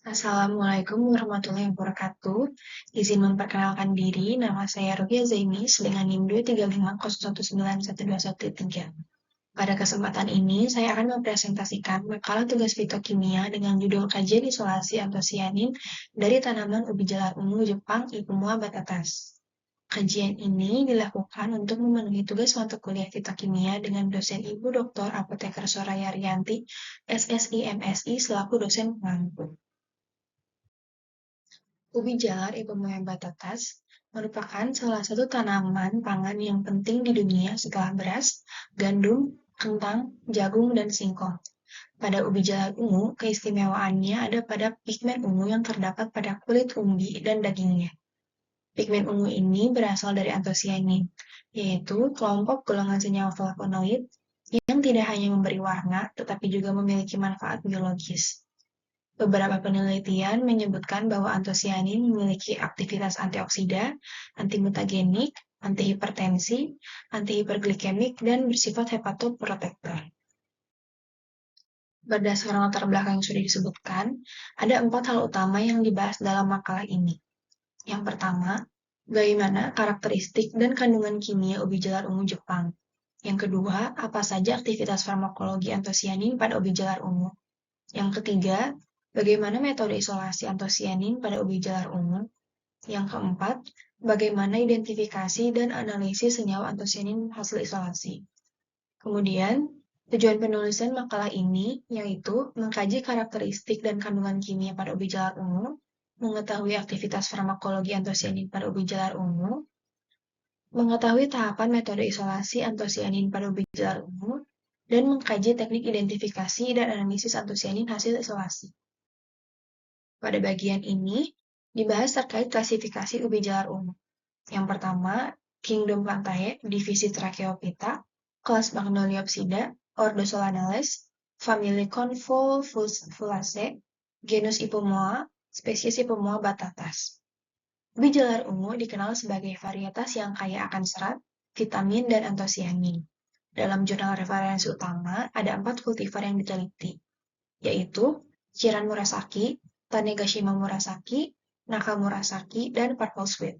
Assalamualaikum warahmatullahi wabarakatuh. Izin memperkenalkan diri, nama saya Rukia Zainis dengan NIM 23501912113. Pada kesempatan ini, saya akan mempresentasikan makalah tugas fitokimia dengan judul Kajian Isolasi Antosianin dari Tanaman Ubi Jalar Ungu Jepang Ipumua Batatas. Kajian ini dilakukan untuk memenuhi tugas mata kuliah fitokimia dengan dosen Ibu Dr. Apoteker Soraya Rianti, SSI MSI selaku dosen pengampu. Ubi jalar Ipumea batatas merupakan salah satu tanaman pangan yang penting di dunia setelah beras, gandum, kentang, jagung, dan singkong. Pada ubi jalar ungu, keistimewaannya ada pada pigmen ungu yang terdapat pada kulit umbi dan dagingnya. Pigmen ungu ini berasal dari antosianin, yaitu kelompok golongan senyawa flavonoid yang tidak hanya memberi warna, tetapi juga memiliki manfaat biologis. Beberapa penelitian menyebutkan bahwa antosianin memiliki aktivitas antioksida, antimutagenik, antihipertensi, antihiperglikemik, dan bersifat hepatoprotektor. Berdasarkan latar belakang yang sudah disebutkan, ada 4 hal utama yang dibahas dalam makalah ini. Yang pertama, bagaimana karakteristik dan kandungan kimia ubi jalar ungu Jepang. Yang kedua, apa saja aktivitas farmakologi antosianin pada ubi jalar ungu. Yang ketiga, bagaimana metode isolasi antosianin pada ubi jalar ungu. Yang keempat, bagaimana identifikasi dan analisis senyawa antosianin hasil isolasi. Kemudian, tujuan penulisan makalah ini yaitu mengkaji karakteristik dan kandungan kimia pada ubi jalar ungu, mengetahui aktivitas farmakologi antosianin pada ubi jalar ungu, mengetahui tahapan metode isolasi antosianin pada ubi jalar ungu, dan mengkaji teknik identifikasi dan analisis antosianin hasil isolasi. Pada bagian ini, dibahas terkait klasifikasi ubi jalar ungu. Yang pertama, Kingdom Plantae, divisi Tracheophyta, kelas Magnoliopsida, ordo Solanales, famili Convolvulaceae, genus Ipomoa, spesies Ipomoa batatas. Ubi jalar ungu dikenal sebagai varietas yang kaya akan serat, vitamin, dan antosianin. Dalam jurnal referensi utama, ada 4 kultivar yang diteliti, yaitu Chiran Murasaki, Tanegashima Murasaki, Naka Murasaki, dan Purple Sweet.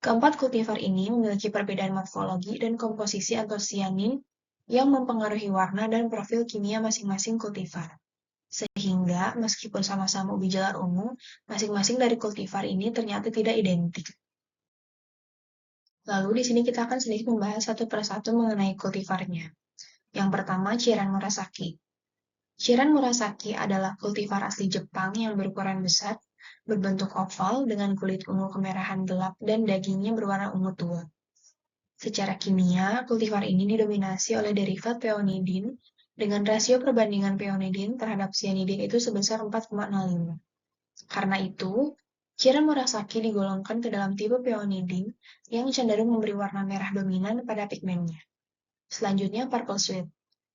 Keempat kultivar ini memiliki perbedaan morfologi dan komposisi antosianin yang mempengaruhi warna dan profil kimia masing-masing kultivar. Sehingga, meskipun sama-sama ubi jalar ungu, masing-masing dari kultivar ini ternyata tidak identik. Lalu di sini kita akan sedikit membahas satu persatu mengenai kultivarnya. Yang pertama, Chiran Murasaki. Chiran Murasaki adalah kultivar asli Jepang yang berukuran besar, berbentuk oval dengan kulit ungu kemerahan gelap dan dagingnya berwarna ungu tua. Secara kimia, kultivar ini didominasi oleh derivat peonidin dengan rasio perbandingan peonidin terhadap cyanidin itu sebesar 4,05. Karena itu, Chiran Murasaki digolongkan ke dalam tipe peonidin yang cenderung memberi warna merah dominan pada pigmennya. Selanjutnya, Purple Sweet.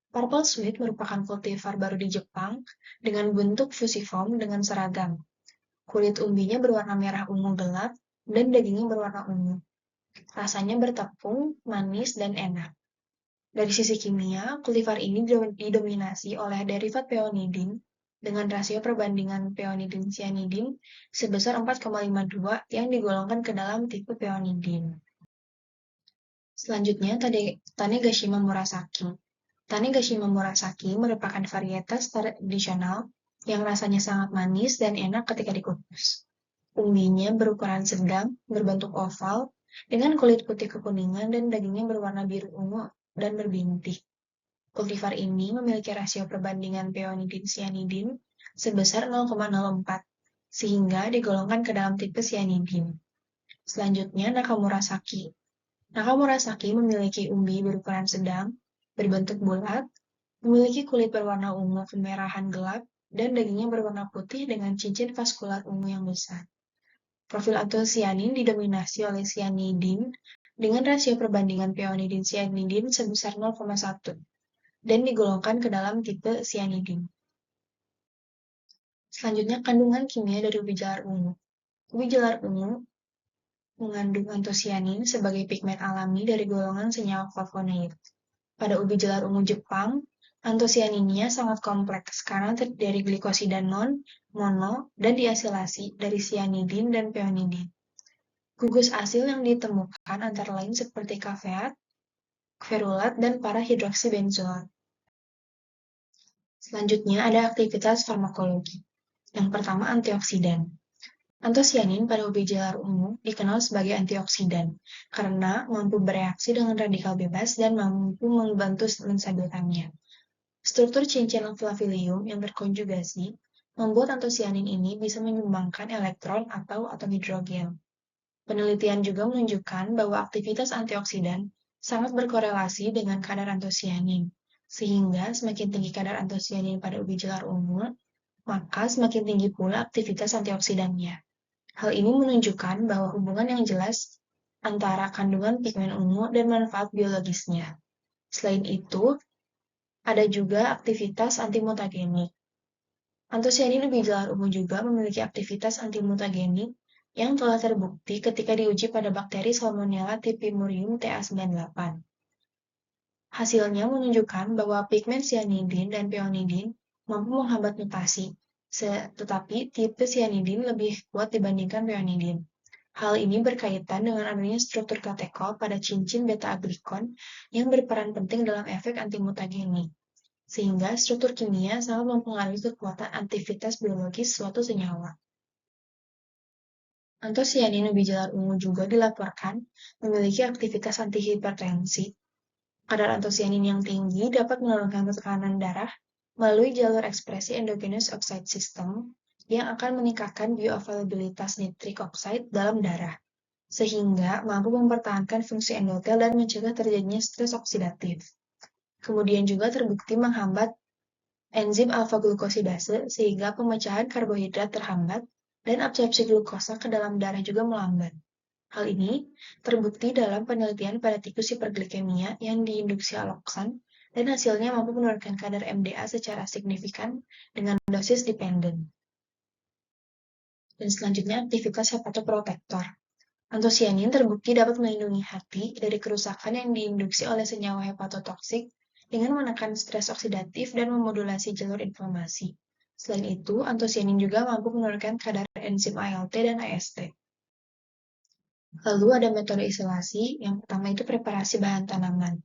Purple Sweet merupakan kultivar baru di Jepang dengan bentuk fusiform dengan seragam. Kulit umbinya berwarna merah ungu gelap dan dagingnya berwarna ungu. Rasanya bertepung, manis, dan enak. Dari sisi kimia, kultivar ini didominasi oleh derivat peonidin dengan rasio perbandingan peonidin-cyanidin sebesar 4,52 yang digolongkan ke dalam tipe peonidin. Selanjutnya, Tanegashima Murasaki. Tanegashima Murasaki merupakan varietas tradisional yang rasanya sangat manis dan enak ketika dikukus. Umbinya berukuran sedang, berbentuk oval, dengan kulit putih kekuningan dan dagingnya berwarna biru ungu dan berbintik. Kultivar ini memiliki rasio perbandingan peonidin-cyanidin sebesar 0,04, sehingga digolongkan ke dalam tipe cyanidin. Selanjutnya, Nakamurasaki. Nakamurasaki memiliki umbi berukuran sedang, berbentuk bulat, memiliki kulit berwarna ungu kemerahan gelap, dan dagingnya berwarna putih dengan cincin vaskular ungu yang besar. Profil antosianin didominasi oleh cyanidin dengan rasio perbandingan peonidin-cyanidin sebesar 0,1 dan digolongkan ke dalam tipe cyanidin. Selanjutnya, kandungan kimia dari ubi jalar ungu. Ubi jalar ungu mengandung antosianin sebagai pigmen alami dari golongan senyawa flavonoid. Pada ubi jalar ungu Jepang, antosianinnya sangat kompleks karena terdiri dari glikosida mono, dan diasilasi dari cyanidin dan peonidin. Gugus asil yang ditemukan antara lain seperti kafeat, ferulat, dan para-hidroksibenzoat. Selanjutnya ada aktivitas farmakologi. Yang pertama, antioksidan. Antosianin pada ubi jalar ungu dikenal sebagai antioksidan karena mampu bereaksi dengan radikal bebas dan mampu membantu menstabilkannya. Struktur cincin flavilium yang berkonjugasi membuat antosianin ini bisa menyumbangkan elektron atau atom hidrogen. Penelitian juga menunjukkan bahwa aktivitas antioksidan sangat berkorelasi dengan kadar antosianin, sehingga semakin tinggi kadar antosianin pada ubi jalar ungu, maka semakin tinggi pula aktivitas antioksidannya. Hal ini menunjukkan bahwa hubungan yang jelas antara kandungan pigmen ungu dan manfaat biologisnya. Selain itu, ada juga aktivitas antimutagenik. Antosianin ubi jalar ungu juga memiliki aktivitas antimutagenik yang telah terbukti ketika diuji pada bakteri Salmonella typhimurium Ta98. Hasilnya menunjukkan bahwa pigmen cyanidin dan peonidin mampu menghambat mutasi, tetapi tipe cyanidin lebih kuat dibandingkan peonidin. Hal ini berkaitan dengan adanya struktur katekol pada cincin beta-aglikon yang berperan penting dalam efek antimutagenik, sehingga struktur kimia sangat mempengaruhi kekuatan aktivitas biologis suatu senyawa. Antosianin ubi jalar ungu juga dilaporkan memiliki aktivitas antihipertensi. Kadar antosianin yang tinggi dapat menurunkan tekanan darah melalui jalur ekspresi endogenous oxide system yang akan meningkatkan bioavailabilitas nitric oxide dalam darah, sehingga mampu mempertahankan fungsi endotel dan mencegah terjadinya stres oksidatif. Kemudian juga terbukti menghambat enzim alfa-glukosidase sehingga pemecahan karbohidrat terhambat dan absorpsi glukosa ke dalam darah juga melambat. Hal ini terbukti dalam penelitian pada tikus hiperglikemia yang diinduksi aloksan dan hasilnya mampu menurunkan kadar MDA secara signifikan dengan dosis dependent. Dan selanjutnya aktivitas hepatoprotektor. Antosianin terbukti dapat melindungi hati dari kerusakan yang diinduksi oleh senyawa hepatotoksik dengan menekan stres oksidatif dan memodulasi jalur inflamasi. Selain itu, antosianin juga mampu menurunkan kadar enzim ALT dan AST. Lalu ada metode isolasi, yang pertama itu preparasi bahan tanaman.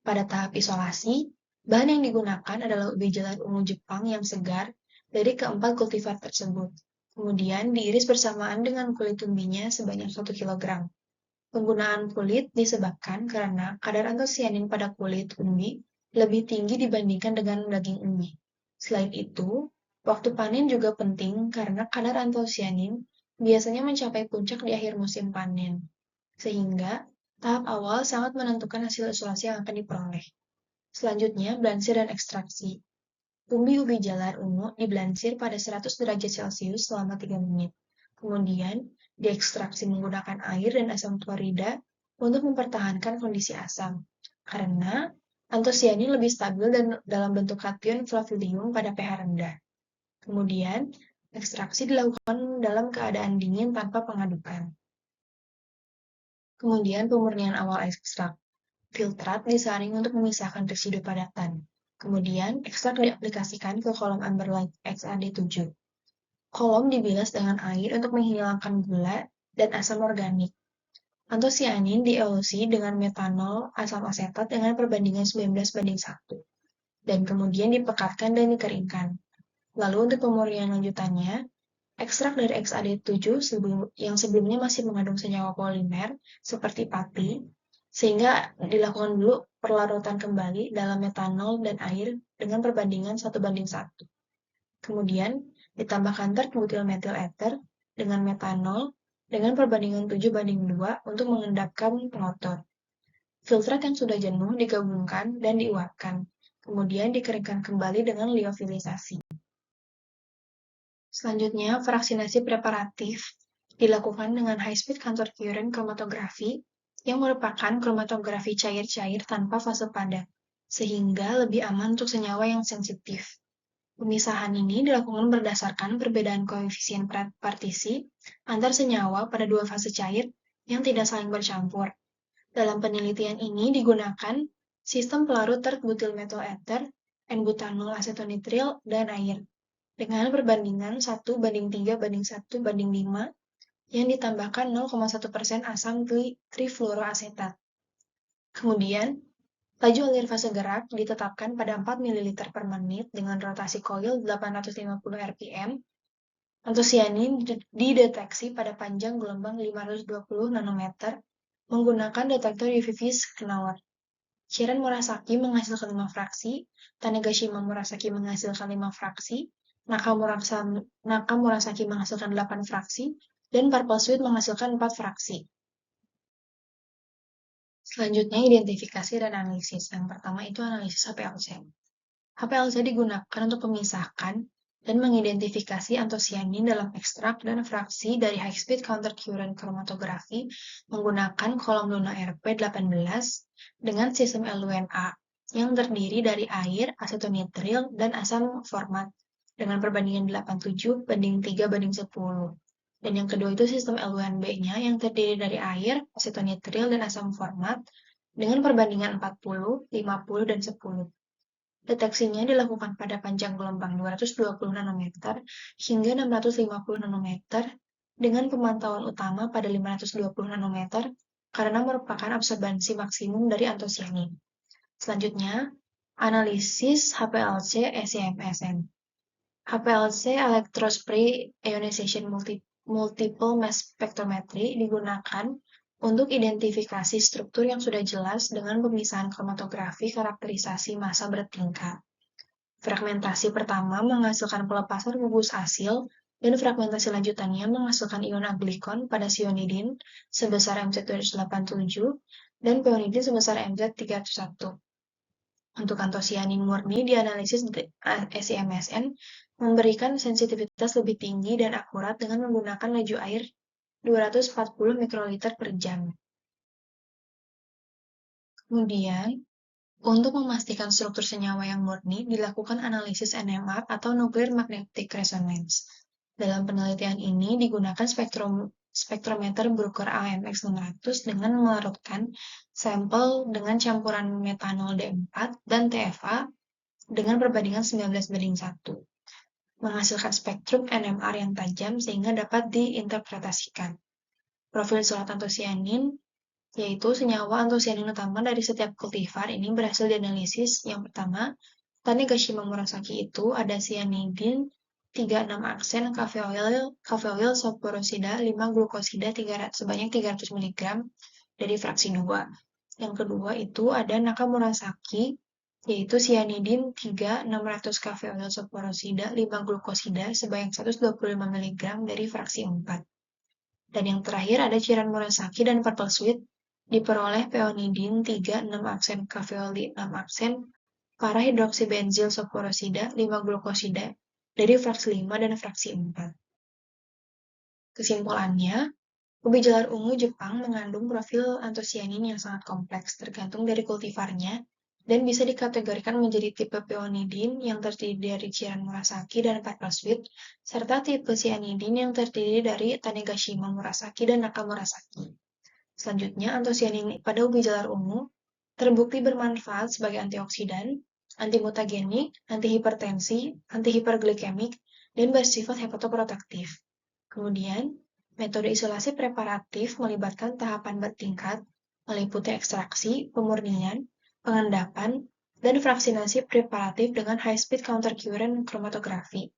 Pada tahap isolasi, bahan yang digunakan adalah ubi jalar ungu Jepang yang segar dari keempat kultivar tersebut. Kemudian diiris bersamaan dengan kulit umbinya sebanyak 1 kg. Penggunaan kulit disebabkan karena kadar antosianin pada kulit umbi lebih tinggi dibandingkan dengan daging umbi. Selain itu, waktu panen juga penting karena kadar antosianin biasanya mencapai puncak di akhir musim panen, sehingga tahap awal sangat menentukan hasil isolasi yang akan diperoleh. Selanjutnya, blansir dan ekstraksi. Umbi ubi jalar ungu diblansir pada 100 derajat Celcius selama 3 menit. Kemudian, diekstraksi menggunakan air dan asam klorida untuk mempertahankan kondisi asam, karena antosianin lebih stabil dan dalam bentuk kation flavilium pada pH rendah. Kemudian, ekstraksi dilakukan dalam keadaan dingin tanpa pengadukan. Kemudian, pemurnian awal ekstrak. Filtrat disaring untuk memisahkan residu padatan. Kemudian, ekstrak diaplikasikan ke kolom Amberlight XAD7. Kolom dibilas dengan air untuk menghilangkan gula dan asam organik. Antosianin dielusi dengan metanol asam asetat dengan perbandingan 19:1, dan kemudian dipekatkan dan dikeringkan. Lalu untuk pemurnian lanjutannya, ekstrak dari XAD7 yang sebelumnya masih mengandung senyawa polimer seperti pati, sehingga dilakukan dulu perlarutan kembali dalam metanol dan air dengan perbandingan 1:1. Kemudian ditambahkan tert-butil metil ether dengan metanol dengan perbandingan 7:2 untuk mengendapkan pengotor. Filtrat yang sudah jenuh digabungkan dan diuapkan, kemudian dikeringkan kembali dengan liofilisasi. Selanjutnya, fraksinasi preparatif dilakukan dengan high-speed counter-current chromatografi yang merupakan kromatografi cair-cair tanpa fase padat, sehingga lebih aman untuk senyawa yang sensitif. Pemisahan ini dilakukan berdasarkan perbedaan koefisien partisi antar senyawa pada dua fase cair yang tidak saling bercampur. Dalam penelitian ini digunakan sistem pelarut tert-butil metil ether, N-butanol asetonitril, dan air. dengan perbandingan 1:3:1:5 yang ditambahkan 0,1% asam trifluoroasetat. Kemudian, laju alir fase gerak ditetapkan pada 4 ml per menit dengan rotasi koil 850 rpm. Antosianin dideteksi pada panjang gelombang 520 nanometer menggunakan detektor UV Knauer. Shiren Murasaki menghasilkan 5 fraksi, Tanegashima Murasaki menghasilkan 5 fraksi, Nakamurasaki menghasilkan 8 fraksi, dan Purple Sweet menghasilkan 4 fraksi. Selanjutnya, identifikasi dan analisis. Yang pertama itu analisis HPLC. HPLC digunakan untuk memisahkan dan mengidentifikasi antosianin dalam ekstrak dan fraksi dari high-speed counter-current chromatografi menggunakan kolom Luna RP18 dengan sistem LUNA yang terdiri dari air, asetonitril, dan asam format dengan perbandingan 87:3:10. Dan yang kedua itu sistem LUNB-nya yang terdiri dari air, asetonitril, dan asam format dengan perbandingan 40, 50, dan 10. Deteksinya dilakukan pada panjang gelombang 220 nanometer hingga 650 nanometer dengan pemantauan utama pada 520 nanometer karena merupakan absorbansi maksimum dari antosianin. Selanjutnya, analisis HPLC SEMSN. HPLC Electrospray Ionization Multiple Mass Spectrometry digunakan untuk identifikasi struktur yang sudah jelas dengan pemisahan kromatografi karakterisasi massa bertingkat. Fragmentasi pertama menghasilkan pelepasan gugus asil dan fragmentasi lanjutannya menghasilkan ion aglikon pada cyanidin sebesar MZ287 dan peonidin sebesar MZ301. Untuk antosianin murni dianalisis SEMSN memberikan sensitivitas lebih tinggi dan akurat dengan menggunakan laju air 240 mikroliter per jam. Kemudian, untuk memastikan struktur senyawa yang murni, dilakukan analisis NMR atau Nuclear Magnetic Resonance. Dalam penelitian ini digunakan spektrometer Bruker AMX600 dengan melarutkan sampel dengan campuran metanol D4 dan TFA dengan perbandingan 19:1, menghasilkan spektrum NMR yang tajam sehingga dapat diinterpretasikan. Profil isolat antosianin, yaitu senyawa antosianin utama dari setiap kultivar ini berhasil dianalisis. Yang pertama, Tanegashima Murasaki itu ada cyanidin 36 aksen, caveoyl soporosida 5 glukosida sebanyak 300 mg dari fraksi 2. Yang kedua itu ada Nakamurasaki, yaitu cyanidin 3 600 caveoyl soporosida 5 glukosida sebanyak 125 mg dari fraksi 4. Dan yang terakhir ada Shiren Murasaki dan Purple Sweet diperoleh peonidin 3 6 aksen caveoyl 6 aksen para hidroksibenzil soporosida 5 glukosida dari fraksi 5 dan fraksi 4. Kesimpulannya, ubi jalar ungu Jepang mengandung profil antosianin yang sangat kompleks tergantung dari kultivarnya dan bisa dikategorikan menjadi tipe peonidin yang terdiri dari Shiren Murasaki dan Purple Sweet serta tipe cyanidin yang terdiri dari Tanegashima Murasaki dan Nakamurasaki. Selanjutnya, antosianin pada ubi jalar ungu terbukti bermanfaat sebagai antioksidan, antimutagenik, antihipertensi, antihiperglikemik, dan bersifat hepatoprotektif. Kemudian, metode isolasi preparatif melibatkan tahapan bertingkat, meliputi ekstraksi, pemurnian, pengendapan, dan fraksinasi preparatif dengan high-speed counter-current chromatografi.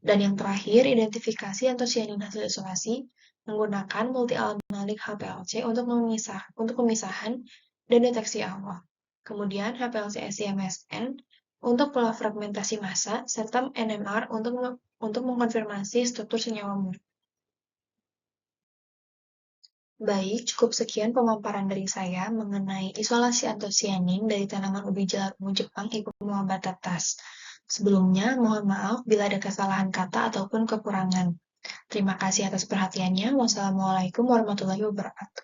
Dan yang terakhir, identifikasi antosianin hasil isolasi menggunakan multi-aldehyde HPLC untuk pemisahan dan deteksi awal. Kemudian HPLC SEMSN untuk pola fragmentasi massa serta NMR untuk mengkonfirmasi struktur senyawa murni. Baik, cukup sekian pemaparan dari saya mengenai isolasi antosianin dari tanaman ubi jalar ungu Jepang Hikuma batatas. Sebelumnya, mohon maaf bila ada kesalahan kata ataupun kekurangan. Terima kasih atas perhatiannya. Wassalamualaikum warahmatullahi wabarakatuh.